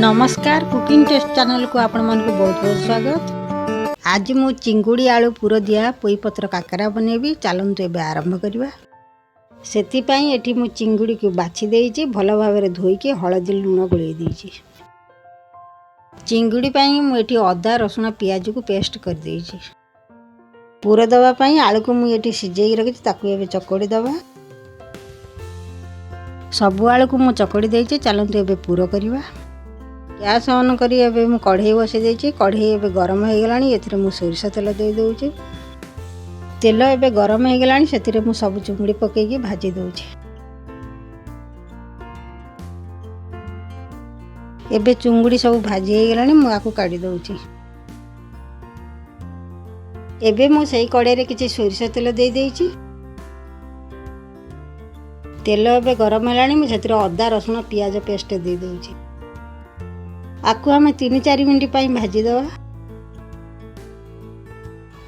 नमस्कार cooking test channel को आपण मन को बहुत बहुत स्वागत। आज मु चिंगुड़ी आलू पुर दिया पोई पत्र काकरा बनैबी। चलतु एबे आरंभ करवा। सेति पई एठी मु चिंगुड़ी को बाछि देइछि, भल भाबरे धोइके हळदी लूण गोळै देइछि। चिंगुड़ी पई मु एठी अदा रसुण पियाज को पेस्ट कर देइछि। पुर दवा पई आलू को मु एठी सिजेई रखिछि, ताकू एबे चकोड़ी दवा। सबु आलू को मु चकोड़ी देइछि। चलतु एबे पुर करवा। गैस ऑन करी एबे मु कढ़ई बसै देइछि। कढ़ई एबे गरम हो गलानी। एथिरे मु सोरिष तेल दे दोउछि। तेल एबे गरम हो गलानी, सेथिरे मु सब चुंगड़ी पकेकी भाजी दोउछि। एबे चुंगड़ी सब भाजी हो गलानी, मु आकु काढी दोउछि। एबे मु सेही कढ़ई रे किछि सोरिष तेल दे देइछि। तेल एबे गरम हलानी, मु सेथिरे अदा रसुण पियाज पेस्ट दे दोउछि। आकु हमें 3-4 मिनट पाई भाजी दवा।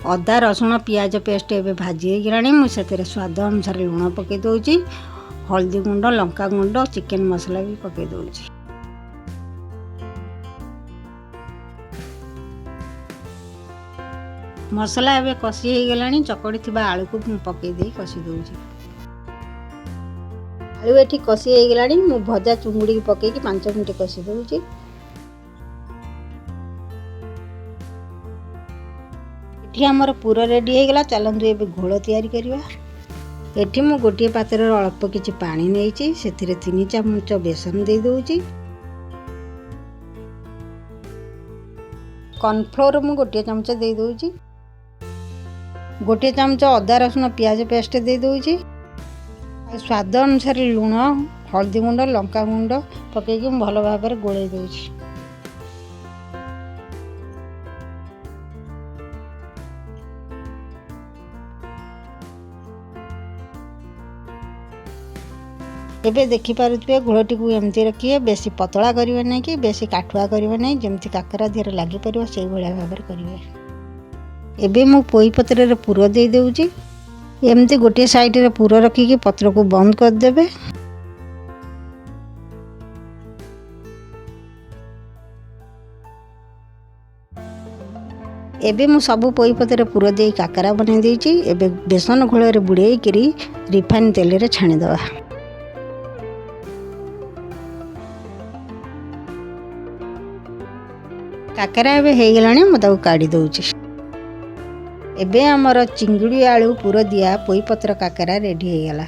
अदा रसुण पियाज पेस्ट एबे भाजी हो गलानी, मु सेथिरे स्वाद अनुसार लूण पके दोउछि। हल्दी गुंड, लंका गुंड, चिकन मसला भी पके दोउछि। मसला एबे कसी हो गलानी। चकड़ी थिबा आलू को पके दे कसी दोउछि। आलू एठी कसी हो गलानी, मु भजा चुंगड़ी पके 5 मिनट कसी दोउछि। एठी हमर पूरा रेडी हो गला। चलंतु एबे घोल तैयारी करवा। एठी मु गोटे पात्र रे अल्प किछि पानी नेइछि, सेथिरे 3 चमच बेसन दे दोउछि। कॉर्नफ्लोर मु गोटे चमच दे दोउछि। गोटे चमच अदा रसुण पियाज पेस्ट दे दोउछि। स्वाद अनुसार लूण, हल्दी गुंड, लंका गुंड पकेकी भल भाबरे गोळै दोउछि। एबे देखि पारुथिबे घोलटी को एमती रखिए। बेसी पतला करिवे नै कि बेसी काठुआ करिवे नै, जेमती काकरा धीरे लागि परियो सेही भलिया भाबरे करिवे। एबे मु पोई पत्र रे पुर दे देउछि। एमती गोटे साइड रे पुर रखी कि पत्र को बंद कर देबे। एबे मु सब पोई पत्र रे पुर दे काकरा बने देइछि। एबे बेसन घोल रे बुड़ेई करी रिफाइन तेल रे छाणी दवा। काकरा एबे हो गलानी, मु ताकू काढ़ी दोउछि। एबे हमर चिंगुड़ी आलू पुर दिया पोई पत्र काकरा रेडी हो गला।